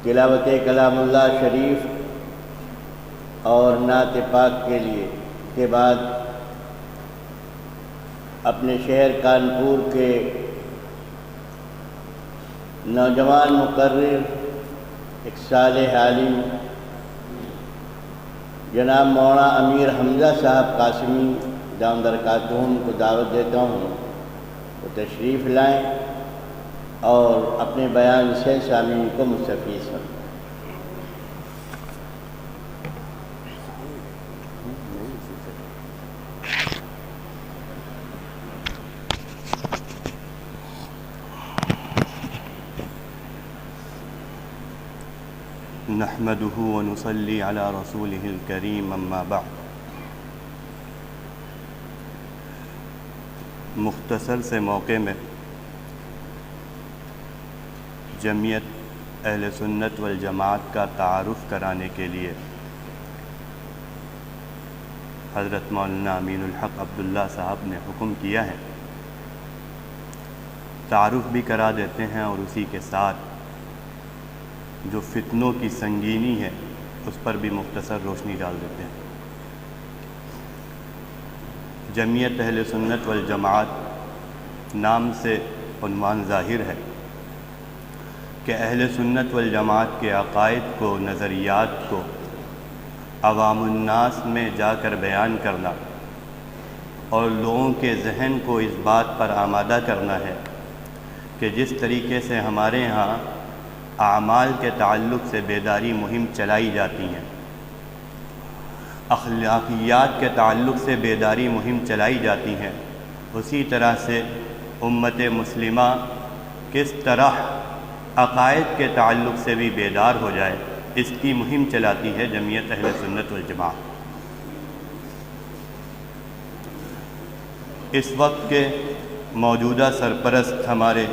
تلاوت کلام اللہ شریف اور نعت پاک کے بعد اپنے شہر کانپور کے نوجوان مقرر، ایک صالح عالم جناب مولانا امیر حمزہ صاحب قاسمی دام برکاتہم کو دعوت دیتا ہوں وہ تشریف لائیں اور اپنے بیان سے سامعین کو مستفیض کریں۔ نحمده ونصلي على رسوله الكريم اما بعد۔ مختصر سے موقع میں جمعیت اہل سنت والجماعت کا تعارف کرانے کے لیے حضرت مولانا امین الحق عبداللہ صاحب نے حکم کیا ہے، تعارف بھی کرا دیتے ہیں اور اسی کے ساتھ جو فتنوں کی سنگینی ہے اس پر بھی مختصر روشنی ڈال دیتے ہیں۔ جمعیت اہل سنت والجماعت نام سے عنوان ظاہر ہے کہ اہل سنت والجماعت کے عقائد کو، نظریات کو عوام الناس میں جا کر بیان کرنا اور لوگوں کے ذہن کو اس بات پر آمادہ کرنا ہے کہ جس طریقے سے ہمارے ہاں اعمال کے تعلق سے بیداری مہم چلائی جاتی ہیں، اخلاقیات کے تعلق سے بیداری مہم چلائی جاتی ہیں، اسی طرح سے امت مسلمہ کس طرح عقائد کے تعلق سے بھی بیدار ہو جائے اس کی مہم چلاتی ہے جمعیت اہل سنت والجماعت۔ اس وقت کے موجودہ سرپرست ہمارے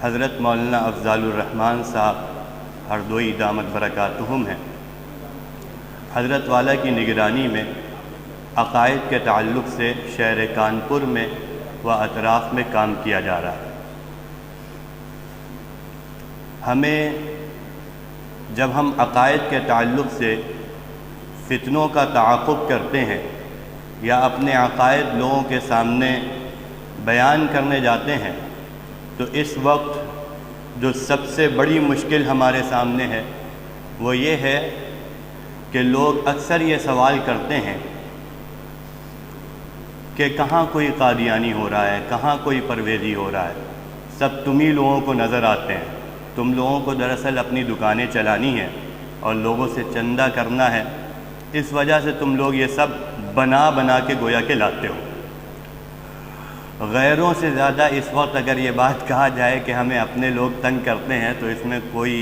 حضرت مولانا افضال الرحمن صاحب ہردوئی دامت برکاتہم ہیں۔ حضرت والا کی نگرانی میں عقائد کے تعلق سے شہر کانپور میں و اطراف میں کام کیا جا رہا ہے۔ ہمیں جب ہم عقائد کے تعلق سے فتنوں کا تعاقب کرتے ہیں یا اپنے عقائد لوگوں کے سامنے بیان کرنے جاتے ہیں تو اس وقت جو سب سے بڑی مشکل ہمارے سامنے ہے وہ یہ ہے کہ لوگ اکثر یہ سوال کرتے ہیں کہ کہاں کوئی قادیانی ہو رہا ہے، کہاں کوئی پرویزی ہو رہا ہے، سب تم ہی لوگوں کو نظر آتے ہیں، تم لوگوں کو دراصل اپنی دکانیں چلانی ہیں اور لوگوں سے چندہ کرنا ہے، اس وجہ سے تم لوگ یہ سب بنا کے گویا کے لاتے ہو۔ غیروں سے زیادہ اس وقت اگر یہ بات کہا جائے کہ ہمیں اپنے لوگ تنگ کرتے ہیں تو اس میں کوئی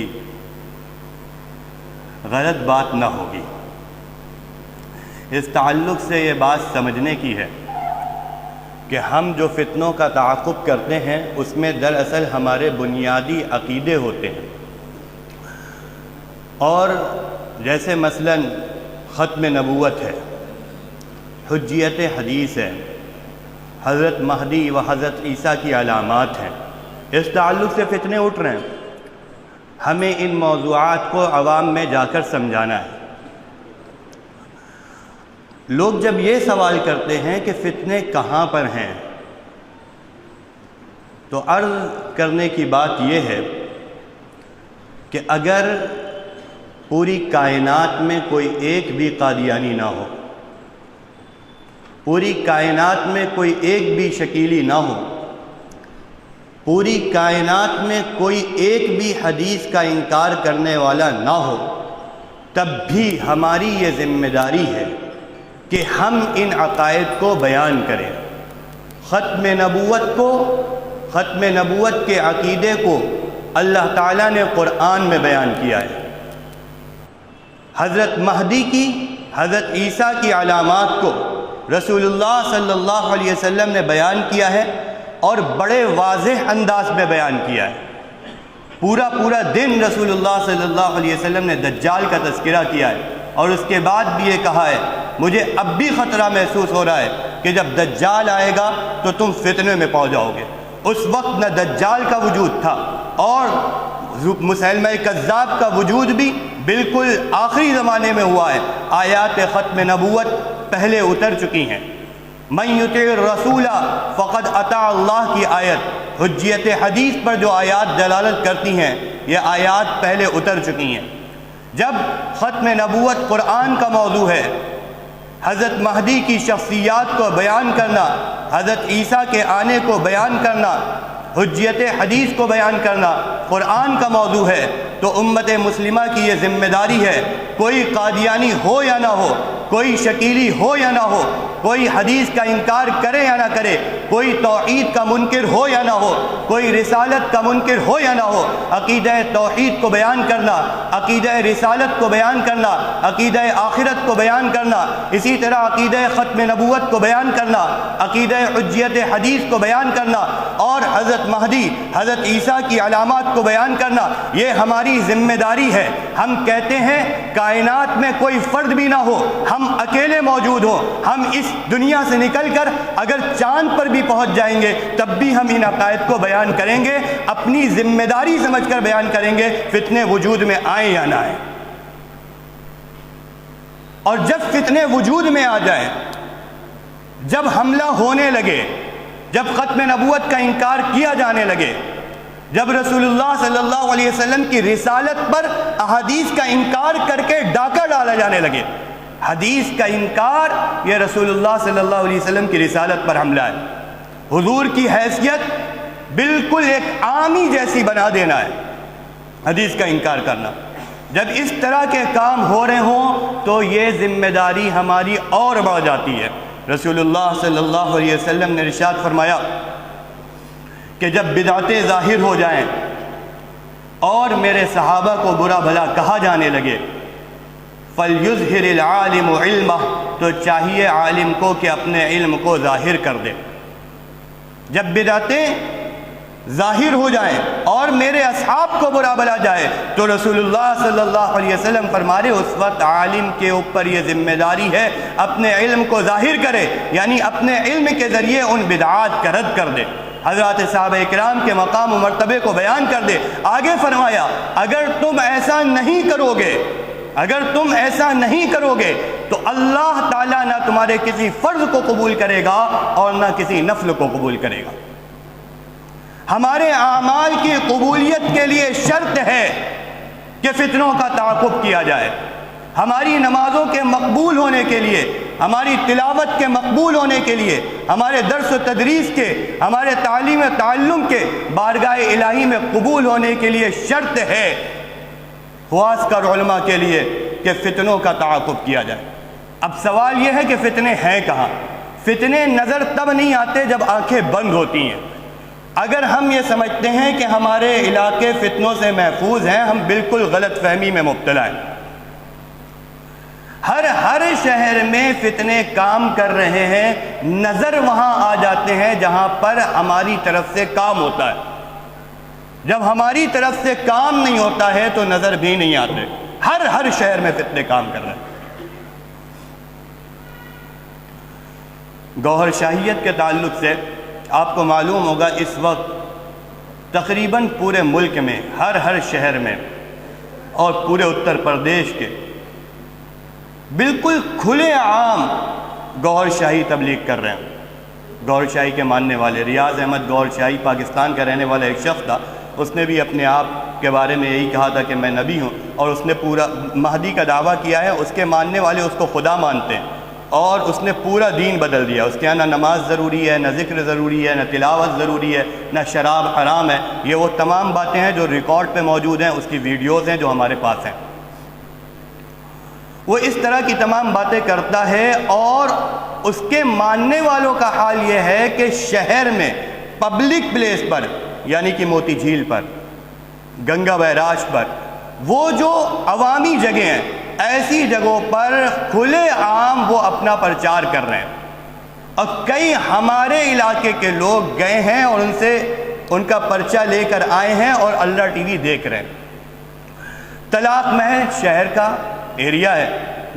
غلط بات نہ ہوگی۔ اس تعلق سے یہ بات سمجھنے کی ہے کہ ہم جو فتنوں کا تعاقب کرتے ہیں اس میں دراصل ہمارے بنیادی عقیدے ہوتے ہیں، اور جیسے مثلاً ختم نبوت ہے، حجیت حدیث ہے، حضرت مہدی و حضرت عیسیٰ کی علامات ہیں، اس تعلق سے فتنے اٹھ رہے ہیں۔ ہمیں ان موضوعات کو عوام میں جا کر سمجھانا ہے۔ لوگ جب یہ سوال کرتے ہیں کہ فتنے کہاں پر ہیں تو عرض کرنے کی بات یہ ہے کہ اگر پوری کائنات میں کوئی ایک بھی قادیانی نہ ہو، پوری کائنات میں کوئی ایک بھی شکیلی نہ ہو، پوری کائنات میں کوئی ایک بھی حدیث کا انکار کرنے والا نہ ہو، تب بھی ہماری یہ ذمہ داری ہے کہ ہم ان عقائد کو بیان کریں۔ ختم نبوت کے عقیدے کو اللہ تعالیٰ نے قرآن میں بیان کیا ہے، حضرت مہدی کی، حضرت عیسیٰ کی علامات کو رسول اللہ صلی اللہ علیہ وسلم نے بیان کیا ہے اور بڑے واضح انداز میں بیان کیا ہے۔ پورا دن رسول اللہ صلی اللہ علیہ وسلم نے دجال کا تذکرہ کیا ہے اور اس کے بعد بھی یہ کہا ہے مجھے اب بھی خطرہ محسوس ہو رہا ہے کہ جب دجال آئے گا تو تم فتنے میں پہنچ جاؤ گے۔ اس وقت نہ دجال کا وجود تھا اور مسیلمہ کذاب کا وجود بھی بالکل آخری زمانے میں ہوا ہے۔ آیات ختم نبوت پہلے اتر چکی ہیں۔ من یطع الرسول فقد اطاع اللہ کی آیت، حجیت حدیث پر جو آیات دلالت کرتی ہیں، یہ آیات پہلے اتر چکی ہیں۔ جب ختم نبوت قرآن کا موضوع ہے، حضرت مہدی کی شخصیات کو بیان کرنا، حضرت عیسیٰ کے آنے کو بیان کرنا، حجیت حدیث کو بیان کرنا قرآن کا موضوع ہے، تو امت مسلمہ کی یہ ذمہ داری ہے، کوئی قادیانی ہو یا نہ ہو، کوئی شکیلی ہو یا نہ ہو، کوئی حدیث کا انکار کرے یا نہ کرے، کوئی توحید کا منکر ہو یا نہ ہو، کوئی رسالت کا منکر ہو یا نہ ہو، عقیدہ توحید کو بیان کرنا، عقیدہ رسالت کو بیان کرنا، عقیدہ آخرت کو بیان کرنا، اسی طرح عقیدہ ختم نبوت کو بیان کرنا، عقیدہ حجیت حدیث کو بیان کرنا، اور حضرت مہدی، حضرت عیسیٰ کی علامات کو بیان کرنا، یہ ہماری ذمہ داری ہے۔ ہم کہتے ہیں کائنات میں کوئی فرد بھی نہ ہو، ہم اکیلے موجود ہوں، ہم اس دنیا سے نکل کر اگر چاند پر بھی پہنچ جائیں گے تب بھی ہم ان عقائد کو بیان کریں گے، اپنی ذمہ داری سمجھ کر بیان کریں گے، فتنے وجود میں آئیں یا نہ آئیں۔ اور جب فتنے وجود میں آ جائیں، جب حملہ ہونے لگے، جب ختم نبوت کا انکار کیا جانے لگے، جب رسول اللہ صلی اللہ علیہ وسلم کی رسالت پر احادیث کا انکار کر کے ڈاکہ ڈالا جانے لگے، حدیث کا انکار یہ رسول اللہ صلی اللہ علیہ وسلم کی رسالت پر حملہ ہے، حضور کی حیثیت بالکل ایک عامی جیسی بنا دینا ہے، حدیث کا انکار کرنا۔ جب اس طرح کے کام ہو رہے ہوں تو یہ ذمہ داری ہماری اور بڑھ جاتی ہے۔ رسول اللہ صلی اللہ علیہ وسلم نے ارشاد فرمایا کہ جب بدعتیں ظاہر ہو جائیں اور میرے صحابہ کو برا بھلا کہا جانے لگے، فَلْيُظْهِرِ الْعَالِمُ عِلْمَهُ، تو چاہیے عالم کو کہ اپنے علم کو ظاہر کر دے۔ جب بدعتیں ظاہر ہو جائیں اور میرے اصحاب کو برا بھلا جائے تو رسول اللہ صلی اللہ علیہ وسلم فرما رہے اس وقت عالم کے اوپر یہ ذمہ داری ہے اپنے علم کو ظاہر کرے، یعنی اپنے علم کے ذریعے ان بدعات کا رد کر دے، حضرات صحابہ کرام کے مقام و مرتبے کو بیان کر دے۔ آگے فرمایا اگر تم ایسا نہیں کرو گے، اگر تم ایسا نہیں کرو گے تو اللہ تعالیٰ نہ تمہارے کسی فرض کو قبول کرے گا اور نہ کسی نفل کو قبول کرے گا۔ ہمارے اعمال کی قبولیت کے لیے شرط ہے کہ فتنوں کا تعاقب کیا جائے۔ ہماری نمازوں کے مقبول ہونے کے لیے، ہماری تلاوت کے مقبول ہونے کے لیے، ہمارے درس و تدریس کے، ہمارے تعلیم و تعلم کے بارگاہ الہی میں قبول ہونے کے لیے شرط ہے خواص کر علماء کے لیے کہ فتنوں کا تعاقب کیا جائے۔ اب سوال یہ ہے کہ فتنے ہیں کہاں؟ فتنے نظر تب نہیں آتے جب آنکھیں بند ہوتی ہیں۔ اگر ہم یہ سمجھتے ہیں کہ ہمارے علاقے فتنوں سے محفوظ ہیں، ہم بالکل غلط فہمی میں مبتلا ہیں۔ ہر شہر میں فتنے کام کر رہے ہیں، نظر وہاں آ جاتے ہیں جہاں پر ہماری طرف سے کام ہوتا ہے۔ جب ہماری طرف سے کام نہیں ہوتا ہے تو نظر بھی نہیں آتے۔ ہر شہر میں فتنے کام کر رہے ہیں۔ گوہر شاہیت کے تعلق سے آپ کو معلوم ہوگا اس وقت تقریباً پورے ملک میں ہر شہر میں اور پورے اتر پردیش کے بالکل کھلے عام گوہر شاہی تبلیغ کر رہے ہیں۔ گوہر شاہی کے ماننے والے، ریاض احمد گوہر شاہی پاکستان کا رہنے والا ایک شخص تھا، اس نے بھی اپنے آپ کے بارے میں یہی کہا تھا کہ میں نبی ہوں، اور اس نے پورا مہدی کا دعویٰ کیا ہے۔ اس کے ماننے والے اس کو خدا مانتے ہیں اور اس نے پورا دین بدل دیا۔ اس کے یہاں نہ نماز ضروری ہے، نہ ذکر ضروری ہے، نہ تلاوت ضروری ہے، نہ شراب حرام ہے۔ یہ وہ تمام باتیں ہیں جو ریکارڈ پہ موجود ہیں، اس کی ویڈیوز ہیں جو ہمارے پاس ہیں۔ وہ اس طرح کی تمام باتیں کرتا ہے اور اس کے ماننے والوں کا حال یہ ہے کہ شہر میں پبلک پلیس پر، یعنی کہ موتی جھیل پر، گنگا بیراج پر، وہ جو عوامی جگہیں ہیں، ایسی جگہوں پر کھلے عام وہ اپنا پرچار کر رہے ہیں۔ اور کئی ہمارے علاقے کے لوگ گئے ہیں اور ان کا پرچہ لے کر آئے ہیں اور اللہ ٹی وی دیکھ رہے ہیں۔ طلاق محل شہر کا ایریا ہے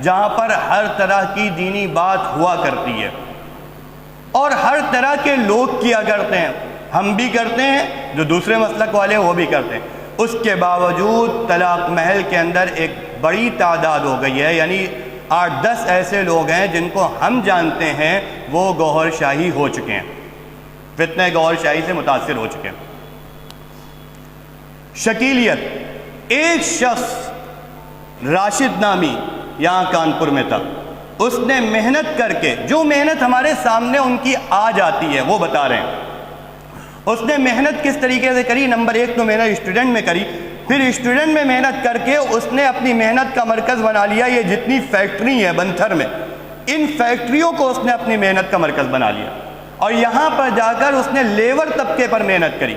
جہاں پر ہر طرح کی دینی بات ہوا کرتی ہے اور ہر طرح کے لوگ کیا کرتے ہیں۔ ہم بھی کرتے ہیں، جو دوسرے مسلک والے ہیں وہ بھی کرتے ہیں۔ اس کے باوجود طلاق محل کے اندر ایک بڑی تعداد ہو گئی ہے، یعنی 8-10 ایسے لوگ ہیں جن کو ہم جانتے ہیں وہ گوہر شاہی ہو چکے ہیں، فتنہ گوہر شاہی سے متاثر ہو چکے ہیں۔ شکیلیت، ایک شخص راشد نامی یہاں کانپور میں تھا، اس نے محنت کر کے، جو محنت ہمارے سامنے ان کی آ جاتی ہے وہ بتا رہے ہیں، اس نے محنت کس طریقے سے کری۔ نمبر 1 تو محنت اسٹوڈنٹ میں کری، پھر اسٹوڈنٹ میں محنت کر کے اس نے اپنی محنت کا مرکز بنا لیا۔ یہ جتنی فیکٹری ہے بنتھر میں، ان فیکٹریوں کو اس نے اپنی محنت کا مرکز بنا لیا، اور یہاں پر جا کر اس نے لیبر طبقے پر محنت کری۔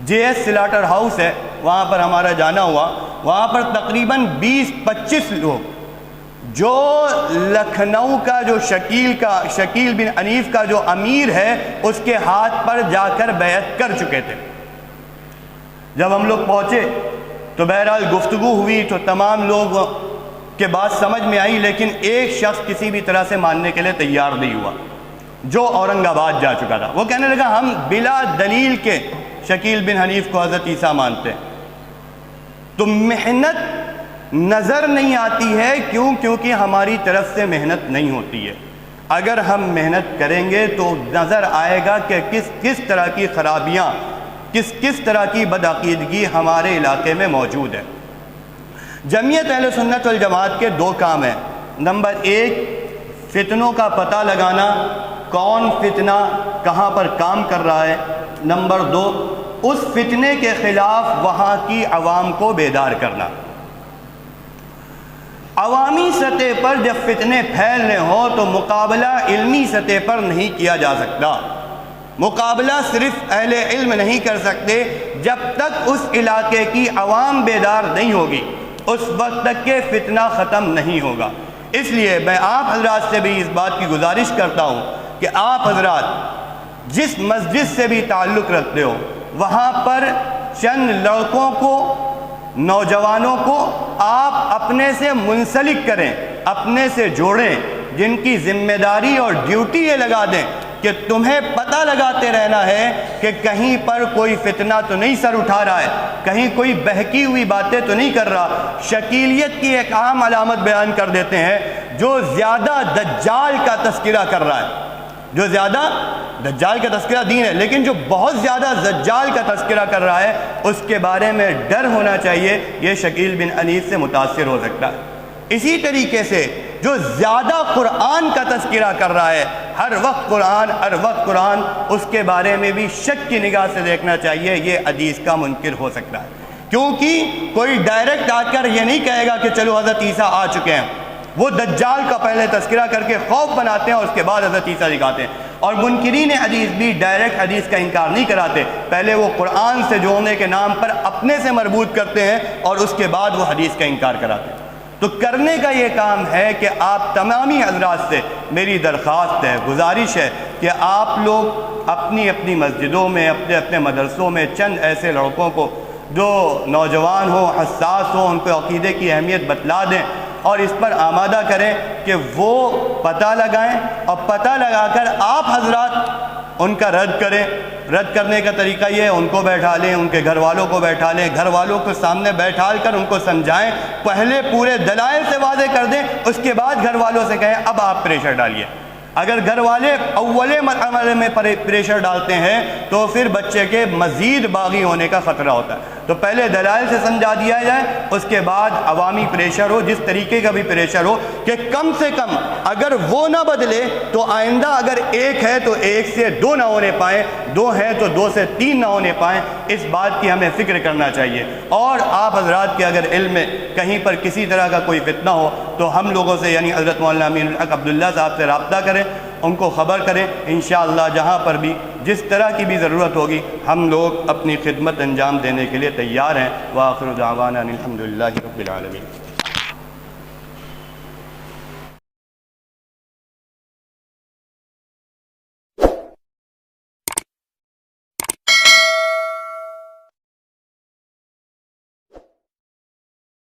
جے ایس سلاٹر ہاؤس ہے، وہاں پر ہمارا جانا ہوا، وہاں پر تقریباً 20-25 لوگ، جو لکھنؤ کا جو شکیل بن انیف کا جو امیر ہے اس کے ہاتھ پر جا کر بیعت کر چکے تھے۔ جب ہم لوگ پہنچے تو بہرحال گفتگو ہوئی تو تمام لوگ کے بات سمجھ میں آئی، لیکن ایک شخص کسی بھی طرح سے ماننے کے لیے تیار نہیں ہوا، جو اورنگ آباد جا چکا تھا۔ وہ کہنے لگا ہم بلا دلیل کے شکیل بن حنیف کو حضرت عیسیٰ مانتے ہیں۔ تو محنت نظر نہیں آتی ہے، کیونکہ ہماری طرف سے محنت نہیں ہوتی ہے۔ اگر ہم محنت کریں گے تو نظر آئے گا کہ کس طرح کی خرابیاں، کس طرح کی بدعقیدگی ہمارے علاقے میں موجود ہے۔ جمعیت اہل سنت والجماعت کے 2 کام ہیں۔ نمبر 1 فتنوں کا پتہ لگانا، کون فتنہ کہاں پر کام کر رہا ہے۔ نمبر 2 اس فتنے کے خلاف وہاں کی عوام کو بیدار کرنا۔ عوامی سطح پر جب فتنے پھیل رہے ہوں تو مقابلہ علمی سطح پر نہیں کیا جا سکتا۔ مقابلہ صرف اہل علم نہیں کر سکتے، جب تک اس علاقے کی عوام بیدار نہیں ہوگی اس وقت تک کہ فتنہ ختم نہیں ہوگا۔ اس لیے میں آپ حضرات سے بھی اس بات کی گزارش کرتا ہوں کہ آپ حضرات جس مسجد سے بھی تعلق رکھتے ہو، وہاں پر چند لڑکوں کو، نوجوانوں کو آپ اپنے سے منسلک کریں، اپنے سے جوڑیں، جن کی ذمہ داری اور ڈیوٹی یہ لگا دیں کہ تمہیں پتہ لگاتے رہنا ہے کہ کہیں پر کوئی فتنہ تو نہیں سر اٹھا رہا ہے، کہیں کوئی بہکی ہوئی باتیں تو نہیں کر رہا۔ شکیلیت کی ایک عام علامت بیان کر دیتے ہیں، جو زیادہ دجال کا تذکرہ کر رہا ہے، جو زیادہ دجال کا تذکرہ دین ہے، لیکن جو بہت زیادہ دجال کا تذکرہ کر رہا ہے اس کے بارے میں ڈر ہونا چاہیے، یہ شکیل بن انیس سے متاثر ہو سکتا ہے۔ اسی طریقے سے جو زیادہ قرآن کا تذکرہ کر رہا ہے، ہر وقت قرآن، اس کے بارے میں بھی شک کی نگاہ سے دیکھنا چاہیے، یہ حدیث کا منکر ہو سکتا ہے۔ کیونکہ کوئی ڈائریکٹ آ کر یہ نہیں کہے گا کہ چلو حضرت عیسیٰ آ چکے ہیں، وہ دجال کا پہلے تذکرہ کر کے خوف بناتے ہیں اور اس کے بعد حضرت عیسیٰ دکھاتے ہیں۔ اور منکرین حدیث بھی ڈائریکٹ حدیث کا انکار نہیں کراتے، پہلے وہ قرآن سے جوڑنے کے نام پر اپنے سے مربوط کرتے ہیں اور اس کے بعد وہ حدیث کا انکار کراتے ہیں۔ تو کرنے کا یہ کام ہے کہ آپ تمامی حضرات سے میری درخواست ہے، گزارش ہے کہ آپ لوگ اپنی اپنی مسجدوں میں، اپنے اپنے مدرسوں میں چند ایسے لڑکوں کو جو نوجوان ہوں، حساس ہوں، ان کو عقیدے کی اہمیت بتلا دیں اور اس پر آمادہ کریں کہ وہ پتہ لگائیں، اور پتہ لگا کر آپ حضرات ان کا رد کریں۔ رد کرنے کا طریقہ یہ ہے، ان کو بیٹھا لیں، ان کے گھر والوں کو بیٹھا لیں، گھر والوں کو سامنے بیٹھا کر ان کو سمجھائیں، پہلے پورے دلائل سے واضح کر دیں، اس کے بعد گھر والوں سے کہیں اب آپ پریشر ڈالیے۔ اگر گھر والے اولے مرحلے میں پریشر ڈالتے ہیں تو پھر بچے کے مزید باغی ہونے کا خطرہ ہوتا ہے۔ تو پہلے دلائل سے سمجھا دیا جائے، اس کے بعد عوامی پریشر ہو، جس طریقے کا بھی پریشر ہو، کہ کم سے کم اگر وہ نہ بدلے تو آئندہ اگر ایک ہے تو ایک سے 2 نہ ہونے پائیں، 2 ہیں تو 2 سے 3 نہ ہونے پائیں۔ اس بات کی ہمیں فکر کرنا چاہیے۔ اور آپ حضرات کے اگر علم میں کہیں پر کسی طرح کا کوئی فتنہ ہو تو ہم لوگوں سے، یعنی حضرت مولانا امین الحق عبداللہ صاحب سے رابطہ کریں، ان کو خبر کریں، انشاءاللہ جہاں پر بھی جس طرح کی بھی ضرورت ہوگی ہم لوگ اپنی خدمت انجام دینے کے لیے تیار ہیں۔ وآخر دعوانا الحمدللہ رب العالمین۔